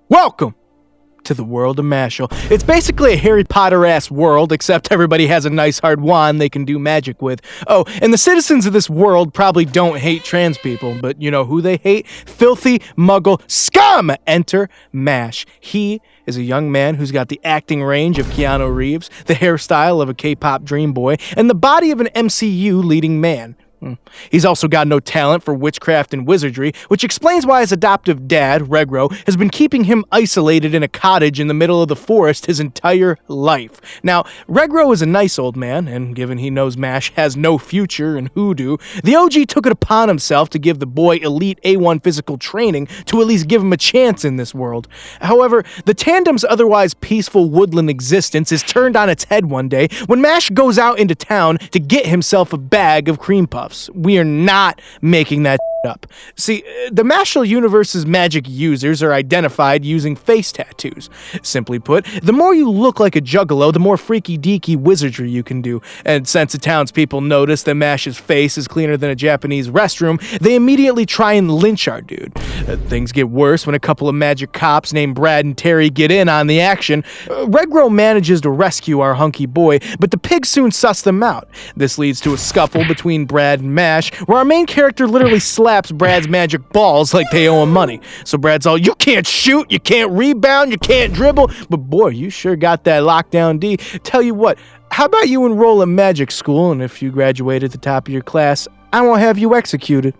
Welcome to the world of Mashle. It's basically a Harry Potter-ass world, except everybody has a nice hard wand they can do magic with. Oh, and the citizens of this world probably don't hate trans people, but you know who they hate? Filthy muggle scum! Enter Mash. He is a young man who's got the acting range of Keanu Reeves, the hairstyle of a K-pop dream boy, and the body of an MCU leading man. He's also got no talent for witchcraft and wizardry, which explains why his adoptive dad, Regro, has been keeping him isolated in a cottage in the middle of the forest his entire life. Now, Regro is a nice old man, and given he knows Mash has no future in hoodoo, the OG took it upon himself to give the boy elite A1 physical training to at least give him a chance in this world. However, the tandem's otherwise peaceful woodland existence is turned on its head one day when Mash goes out into town to get himself a bag of cream puffs. We are not making that up. See, the Mashle universe's magic users are identified using face tattoos. Simply put, the more you look like a juggalo, the more freaky-deaky wizardry you can do. And since the townspeople notice that Mash's face is cleaner than a Japanese restroom, they immediately try and lynch our dude. Things get worse when a couple of magic cops named Brad and Terry get in on the action. Regro manages to rescue our hunky boy, but the pigs soon suss them out. This leads to a scuffle between Brad and Mash, where our main character literally slaps Brad's magic balls like they owe him money. So Brad's all, you can't shoot, you can't rebound, you can't dribble, but boy, you sure got that lockdown D. Tell you what, how about you enroll in magic school, and if you graduate at the top of your class, I won't have you executed.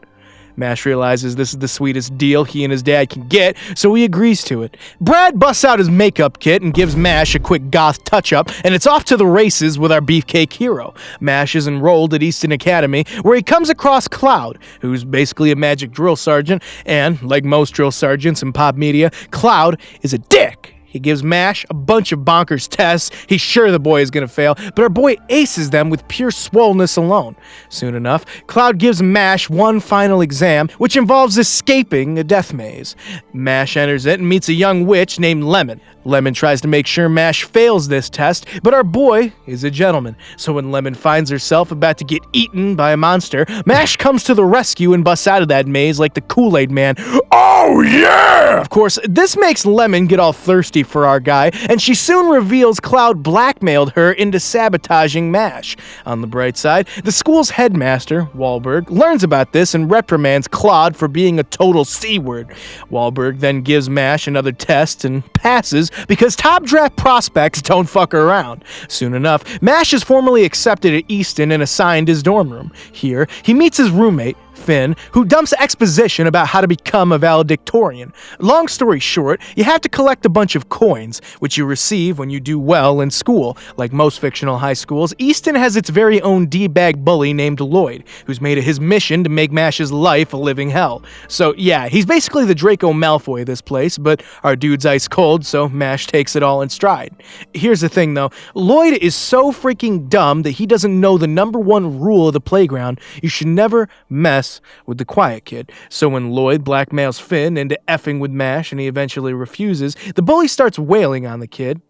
Mash realizes this is the sweetest deal he and his dad can get, so he agrees to it. Brad busts out his makeup kit and gives Mash a quick goth touch-up, and it's off to the races with our beefcake hero. Mash is enrolled at Easton Academy, where he comes across Cloud, who's basically a magic drill sergeant, and, like most drill sergeants in pop media, Cloud is a dick. He gives Mash a bunch of bonkers tests. He's sure the boy is going to fail, but our boy aces them with pure swollenness alone. Soon enough, Cloud gives Mash one final exam, which involves escaping a death maze. Mash enters it and meets a young witch named Lemon. Lemon tries to make sure Mash fails this test, but our boy is a gentleman. So when Lemon finds herself about to get eaten by a monster, Mash comes to the rescue and busts out of that maze like the Kool-Aid man. Oh yeah! Of course, this makes Lemon get all thirsty for our guy, and she soon reveals Cloud blackmailed her into sabotaging Mash. On the bright side, the school's headmaster, Wahlberg, learns about this and reprimands Claude for being a total C-word. Wahlberg then gives Mash another test and passes because top draft prospects don't fuck around. Soon enough, Mash is formally accepted at Easton and assigned his dorm room. Here, he meets his roommate, Finn, who dumps exposition about how to become a valedictorian. Long story short, you have to collect a bunch of coins, which you receive when you do well in school. Like most fictional high schools, Easton has its very own D-bag bully named Lloyd, who's made it his mission to make Mash's life a living hell. So yeah, he's basically the Draco Malfoy of this place, but our dude's ice cold, so Mash takes it all in stride. Here's the thing though, Lloyd is so freaking dumb that he doesn't know the number one rule of the playground: you should never mess with the quiet kid. So when Lloyd blackmails Finn into effing with Mash and he eventually refuses, the bully starts wailing on the kid.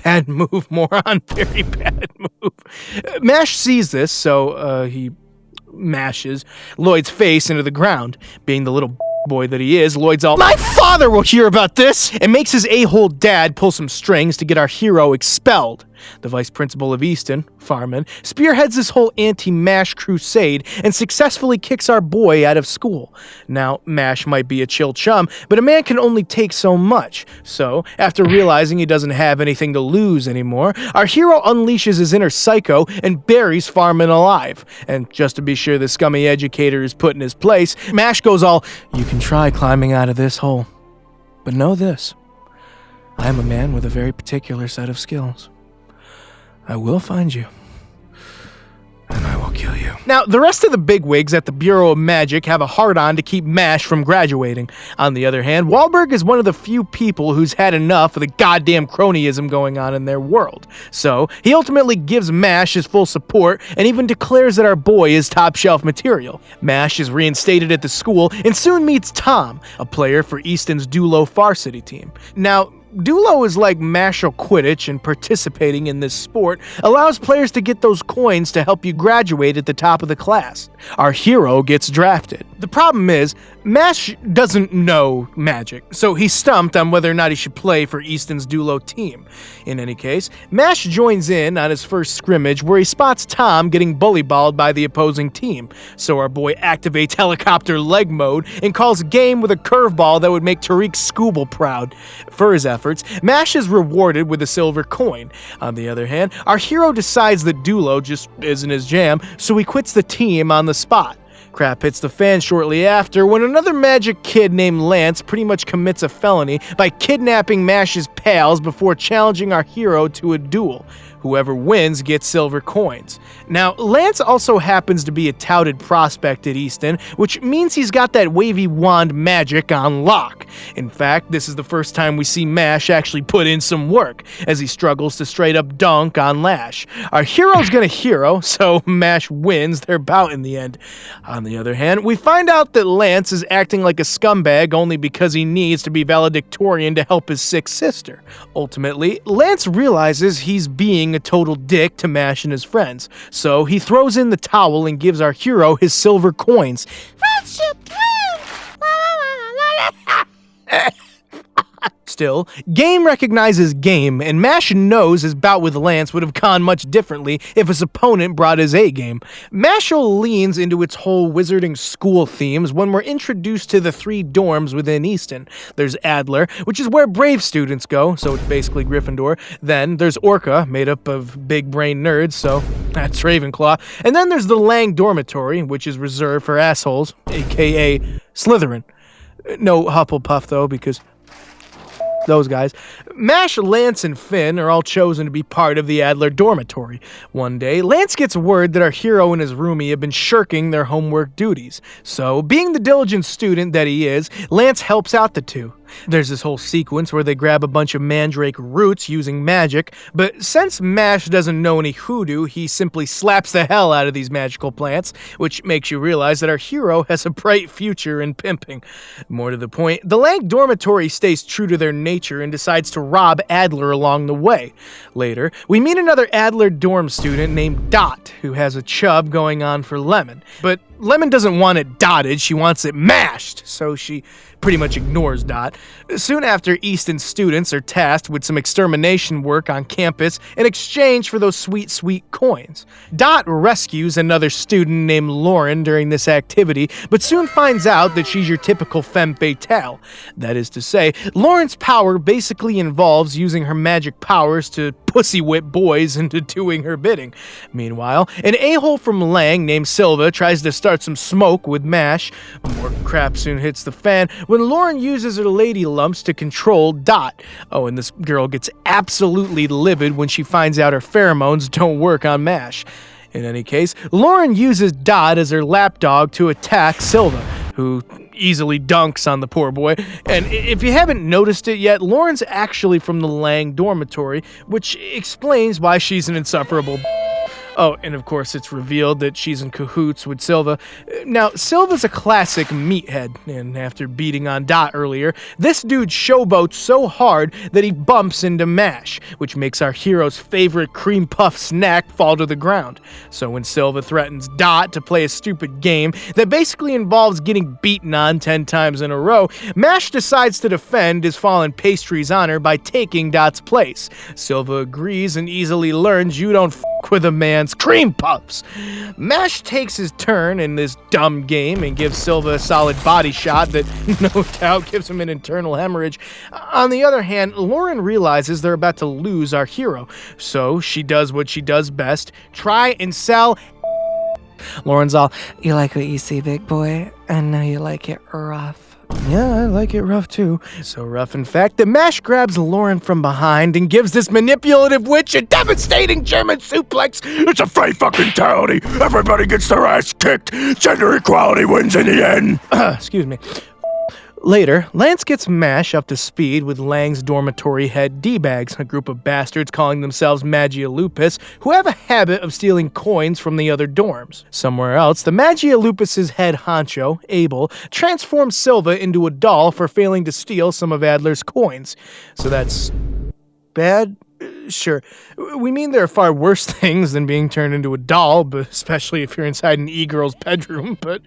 Bad move, moron. Very bad move. Mash sees this, so he mashes Lloyd's face into the ground. Being the little boy that he is, Lloyd's all, my father will hear about this, and makes his a-hole dad pull some strings to get our hero expelled. The vice principal of Easton, Farman, spearheads this whole anti-Mash crusade and successfully kicks our boy out of school. Now, Mash might be a chill chum, but a man can only take so much. So, after realizing he doesn't have anything to lose anymore, our hero unleashes his inner psycho and buries Farman alive. And just to be sure the scummy educator is put in his place, Mash goes all, you can try climbing out of this hole, but know this, I am a man with a very particular set of skills. I will find you, and I will kill you. Now, the rest of the bigwigs at the Bureau of Magic have a hard-on to keep Mash from graduating. On the other hand, Wahlberg is one of the few people who's had enough of the goddamn cronyism going on in their world. So, he ultimately gives Mash his full support and even declares that our boy is top-shelf material. Mash is reinstated at the school and soon meets Tom, a player for Easton's Dulo Far City team. Now, Dulo is like Mashle Quidditch, and participating in this sport allows players to get those coins to help you graduate at the top of the class. Our hero gets drafted. The problem is, Mash doesn't know magic, so he's stumped on whether or not he should play for Easton's Dulo team. In any case, Mash joins in on his first scrimmage where he spots Tom getting bullyballed by the opposing team, so our boy activates helicopter leg mode and calls game with a curveball that would make Tariq Scooble proud. For his efforts, Mash is rewarded with a silver coin. On the other hand, our hero decides that Dulo just isn't his jam, so he quits the team on the spot. Crap hits the fan shortly after when another magic kid named Lance pretty much commits a felony by kidnapping Mash's pals before challenging our hero to a duel. Whoever wins gets silver coins. Now, Lance also happens to be a touted prospect at Easton, which means he's got that wavy wand magic on lock. In fact, this is the first time we see Mash actually put in some work, as he struggles to straight up dunk on Lash. Our hero's gonna hero, so Mash wins their bout in the end. On the other hand, we find out that Lance is acting like a scumbag only because he needs to be valedictorian to help his sick sister. Ultimately, Lance realizes he's being a total dick to Mash and his friends, so he throws in the towel and gives our hero his silver coins. Friendship Still, game recognizes game, and Mash knows his bout with Lance would have gone much differently if his opponent brought his A-game. Mashle leans into its whole wizarding school themes when we're introduced to the 3 dorms within Easton. There's Adler, which is where brave students go, so it's basically Gryffindor. Then there's Orca, made up of big-brain nerds, so that's Ravenclaw. And then there's the Lang Dormitory, which is reserved for assholes, aka Slytherin. No Hufflepuff, though, because those guys. Mash, Lance, and Finn are all chosen to be part of the Adler dormitory. One day, Lance gets word that our hero and his roomie have been shirking their homework duties. So, being the diligent student that he is, Lance helps out the two. There's this whole sequence where they grab a bunch of mandrake roots using magic, but since Mash doesn't know any hoodoo, he simply slaps the hell out of these magical plants, which makes you realize that our hero has a bright future in pimping. More to the point, the Lang dormitory stays true to their nature and decides to rob Adler along the way. Later, we meet another Adler dorm student named Dot, who has a chub going on for Lemon. But Lemon doesn't want it dotted, she wants it mashed, so she pretty much ignores Dot. Soon after, Easton students are tasked with some extermination work on campus in exchange for those sweet, sweet coins. Dot rescues another student named Lauren during this activity, but soon finds out that she's your typical femme fatale. That is to say, Lauren's power basically involves using her magic powers to pussy whip boys into doing her bidding. Meanwhile, an a-hole from Lang named Silva tries to start some smoke with Mash. More crap soon hits the fan when Lauren uses her lady lumps to control Dot. Oh, and this girl gets absolutely livid when she finds out her pheromones don't work on Mash. In any case, Lauren uses Dot as her lapdog to attack Silva, who easily dunks on the poor boy. And if you haven't noticed it yet, Lauren's actually from the Lang dormitory, which explains why she's an insufferable. Oh, and of course it's revealed that she's in cahoots with Silva. Now, Silva's a classic meathead, and after beating on Dot earlier, this dude showboats so hard that he bumps into Mash, which makes our hero's favorite cream puff snack fall to the ground. So when Silva threatens Dot to play a stupid game that basically involves getting beaten on 10 times in a row, Mash decides to defend his fallen pastry's honor by taking Dot's place. Silva agrees and easily learns you don't with a man's cream puffs. Mash takes his turn in this dumb game and gives Silva a solid body shot that no doubt gives him an internal hemorrhage. On the other hand, Lauren realizes they're about to lose our hero, so she does what she does best, try and sell. Lauren's all, "You like what you see, big boy? I know you like it rough." "Yeah, I like it rough too." So rough, in fact, that Mash grabs Lauren from behind and gives this manipulative witch a devastating German suplex. It's a free fucking totality. Everybody gets their ass kicked. Gender equality wins in the end. Excuse me. Later, Lance gets Mash up to speed with Lang's dormitory head D-bags, a group of bastards calling themselves Magia Lupus, who have a habit of stealing coins from the other dorms. Somewhere else, the Magia Lupus's head honcho, Abel, transforms Silva into a doll for failing to steal some of Adler's coins. So that's bad? Sure. We mean there are far worse things than being turned into a doll, but especially if you're inside an e-girl's bedroom, but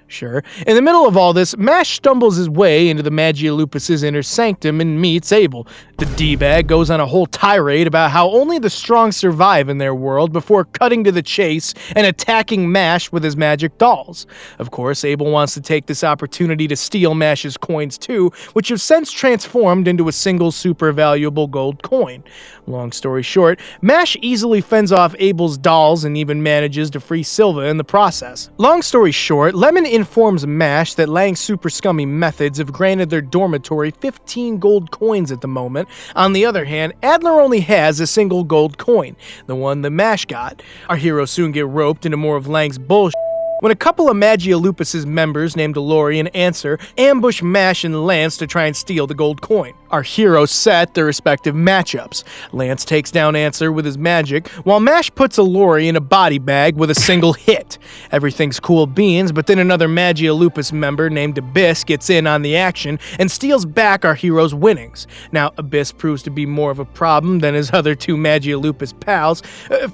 sure. In the middle of all this, Mash stumbles his way into the Magia Lupus's inner sanctum and meets Abel. The D-bag goes on a whole tirade about how only the strong survive in their world before cutting to the chase and attacking Mash with his magic dolls. Of course, Abel wants to take this opportunity to steal Mash's coins too, which have since transformed into a single super valuable gold coin. Long story short, Mash easily fends off Abel's dolls and even manages to free Silva in the process. Long story short, Lemon informs Mash that Lang's super scummy methods have granted their dormitory 15 gold coins at the moment. On the other hand, Adler only has a single gold coin, the one that Mash got. Our heroes soon get roped into more of Lang's bullshit when a couple of Magia Lupus's members named Lori and Answer ambush Mash and Lance to try and steal the gold coin. Our heroes set their respective matchups. Lance takes down Answer with his magic, while Mash puts a Lori in a body bag with a single hit. Everything's cool beans, but then another Magia Lupus member named Abyss gets in on the action and steals back our heroes' winnings. Now, Abyss proves to be more of a problem than his other two Magia Lupus pals.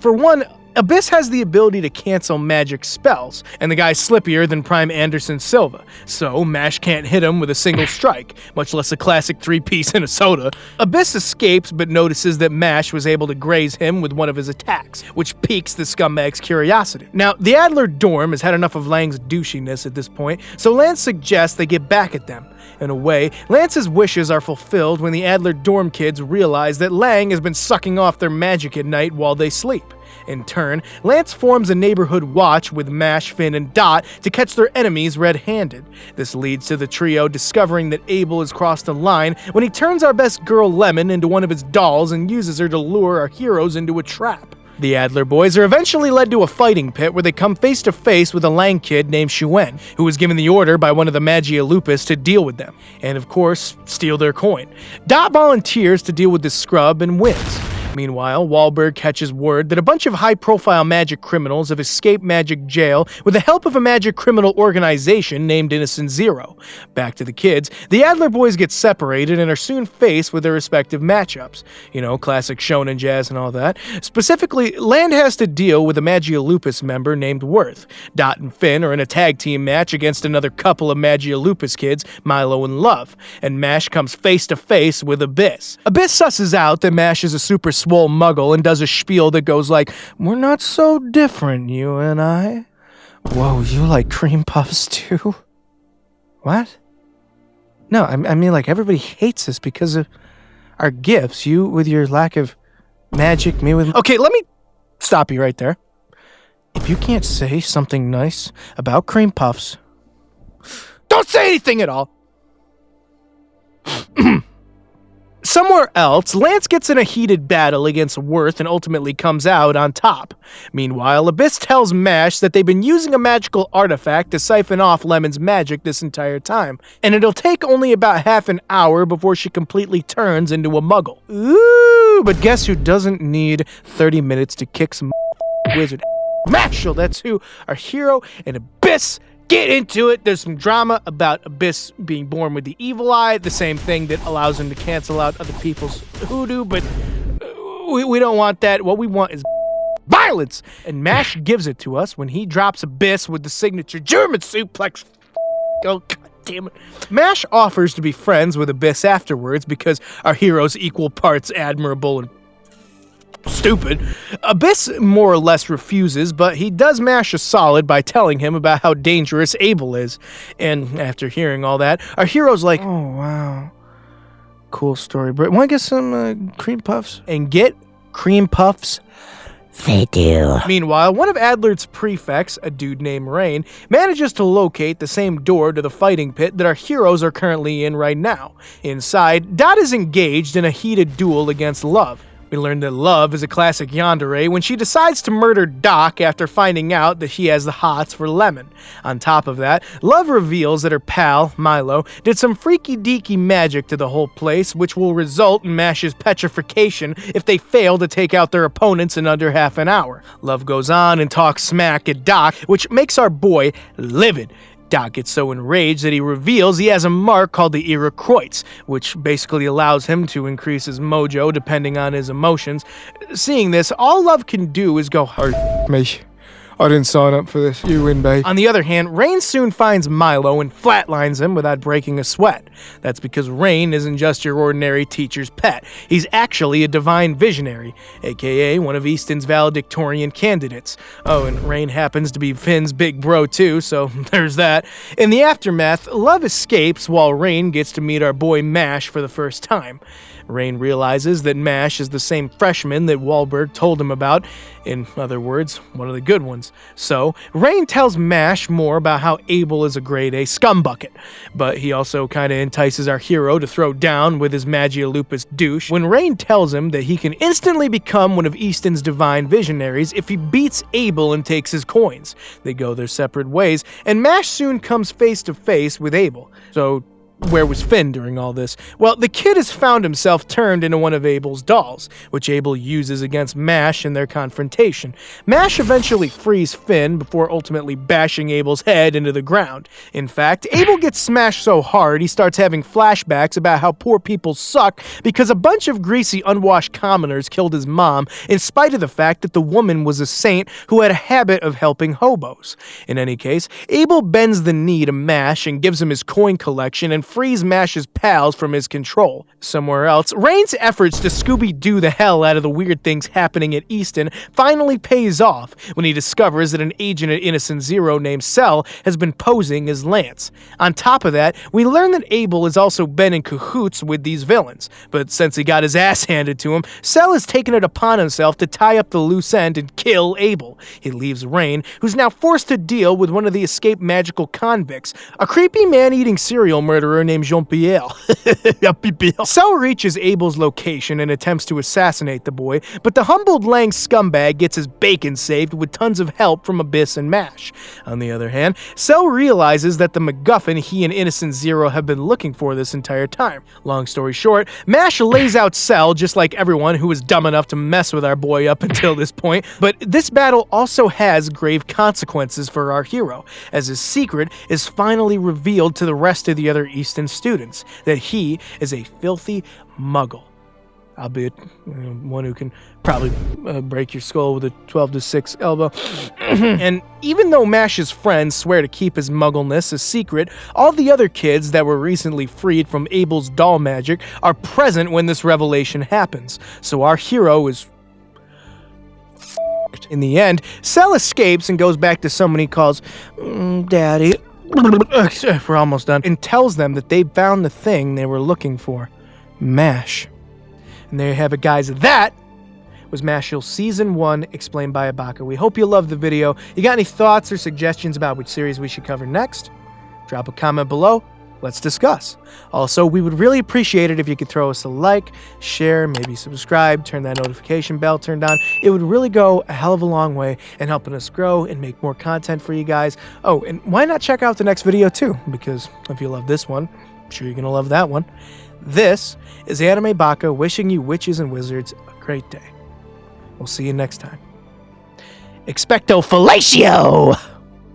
For one, Abyss has the ability to cancel magic spells, and the guy's slippier than Prime Anderson Silva, so Mash can't hit him with a single strike, much less a classic 3-piece and a soda. Abyss escapes but notices that Mash was able to graze him with one of his attacks, which piques the scumbag's curiosity. Now, the Adler dorm has had enough of Lang's douchiness at this point, so Lance suggests they get back at them. In a way, Lance's wishes are fulfilled when the Adler dorm kids realize that Lang has been sucking off their magic at night while they sleep. In turn, Lance forms a neighborhood watch with Mash, Finn, and Dot to catch their enemies red-handed. This leads to the trio discovering that Abel has crossed a line when he turns our best girl Lemon into one of his dolls and uses her to lure our heroes into a trap. The Adler boys are eventually led to a fighting pit where they come face to face with a Lang kid named Shuen, who was given the order by one of the Magia Lupus to deal with them, and of course, steal their coin. Dot volunteers to deal with this scrub and wins. Meanwhile, Wahlberg catches word that a bunch of high-profile magic criminals have escaped magic jail with the help of a magic criminal organization named Innocent Zero. Back to the kids, the Adler boys get separated and are soon faced with their respective matchups. You know, classic shonen jazz and all that. Specifically, Land has to deal with a Magia Lupus member named Worth. Dot and Finn are in a tag team match against another couple of Magia Lupus kids, Milo and Love. And Mash comes face to face with Abyss. Abyss susses out that Mash is a super swole muggle and does a spiel that goes like, "We're not so different, you and I." Whoa, you like cream puffs too? What? No, I mean like everybody hates us because of our gifts. You with your lack of magic, me with... Okay, let me stop you right there. If you can't say something nice about cream puffs, don't say anything at all. Somewhere else, Lance gets in a heated battle against Worth and ultimately comes out on top. Meanwhile, Abyss tells Mash that they've been using a magical artifact to siphon off Lemon's magic this entire time, and it'll take only about half an hour before she completely turns into a muggle. Ooh, but guess who doesn't need 30 minutes to kick some wizard? Mashle, that's who. Our hero and Abyss get into it. There's some drama about Abyss being born with the evil eye, the same thing that allows him to cancel out other people's hoodoo, but we don't want that. What we want is violence. And Mash gives it to us when he drops Abyss with the signature German suplex. Oh, God damn it. Mash offers to be friends with Abyss afterwards because our hero's equal parts admirable and stupid. Abyss more or less refuses, but he does Mash a solid by telling him about how dangerous Abel is. And after hearing all that, our hero's like, "Oh, wow. Cool story, but want to get some cream puffs?" And get cream puffs? They do. Meanwhile, one of Adler's prefects, a dude named Rain, manages to locate the same door to the fighting pit that our heroes are currently in right now. Inside, Dot is engaged in a heated duel against Love. We learn that Love is a classic yandere when she decides to murder Doc after finding out that he has the hots for Lemon. On top of that, Love reveals that her pal, Milo, did some freaky-deaky magic to the whole place, which will result in Mash's petrification if they fail to take out their opponents in under half an hour. Love goes on and talks smack at Doc, which makes our boy livid. Doc gets so enraged that he reveals he has a mark called the Iroquois, which basically allows him to increase his mojo depending on his emotions. Seeing this, all Love can do is go, Me. I didn't sign up for this. You win, babe. On the other hand, Rain soon finds Milo and flatlines him without breaking a sweat. That's because Rain isn't just your ordinary teacher's pet. He's actually a divine visionary, aka one of Easton's valedictorian candidates. Oh, and Rain happens to be Finn's big bro too, so there's that. In the aftermath, Love escapes while Rain gets to meet our boy Mash for the first time. Rain realizes that Mash is the same freshman that Wahlberg told him about, in other words, one of the good ones. So, Rain tells Mash more about how Abel is a grade A scumbucket, but he also kinda entices our hero to throw down with his Magia Lupus douche when Rain tells him that he can instantly become one of Easton's divine visionaries if he beats Abel and takes his coins. They go their separate ways, and Mash soon comes face to face with Abel. So, where was Finn during all this? Well, the kid has found himself turned into one of Abel's dolls, which Abel uses against Mash in their confrontation. Mash eventually frees Finn before ultimately bashing Abel's head into the ground. In fact, Abel gets smashed so hard he starts having flashbacks about how poor people suck because a bunch of greasy, unwashed commoners killed his mom in spite of the fact that the woman was a saint who had a habit of helping hobos. In any case, Abel bends the knee to Mash and gives him his coin collection and frees Mash's pals from his control. Somewhere else, Rain's efforts to Scooby-Doo the hell out of the weird things happening at Easton finally pays off when he discovers that an agent at Innocent Zero named Cell has been posing as Lance. On top of that, we learn that Abel has also been in cahoots with these villains, but since he got his ass handed to him, Cell has taken it upon himself to tie up the loose end and kill Abel. He leaves Rain, who's now forced to deal with one of the escaped magical convicts, a creepy man-eating serial murderer named Jean-Pierre. Cell reaches Abel's location and attempts to assassinate the boy, but the humbled Lang scumbag gets his bacon saved with tons of help from Abyss and Mash. On the other hand, Cell realizes that the MacGuffin he and Innocent Zero have been looking for this entire time. Long story short, Mash lays out Cell just like everyone who was dumb enough to mess with our boy up until this point, but this battle also has grave consequences for our hero, as his secret is finally revealed to the rest of the other Easton students, that he is a filthy muggle. Albeit one who can probably break your skull with a 12-6 elbow. And even though Mash's friends swear to keep his muggleness a secret, all the other kids that were recently freed from Abel's doll magic are present when this revelation happens. So our hero is in the end. Cell escapes and goes back to someone he calls Daddy. We're almost done. And tells them that they found the thing they were looking for. Mash. And there you have it, guys. That was Mashle Season 1, explained by Ibaka. We hope you loved the video. You got any thoughts or suggestions about which series we should cover next? Drop a comment below. Let's discuss. Also, we would really appreciate it if you could throw us a like, share, maybe subscribe, turn that notification bell turned on. It would really go a hell of a long way in helping us grow and make more content for you guys. Oh, and why not check out the next video too? Because if you love this one, I'm sure you're going to love that one. This is Anime Baka wishing you witches and wizards a great day. We'll see you next time. Expecto Fellatio!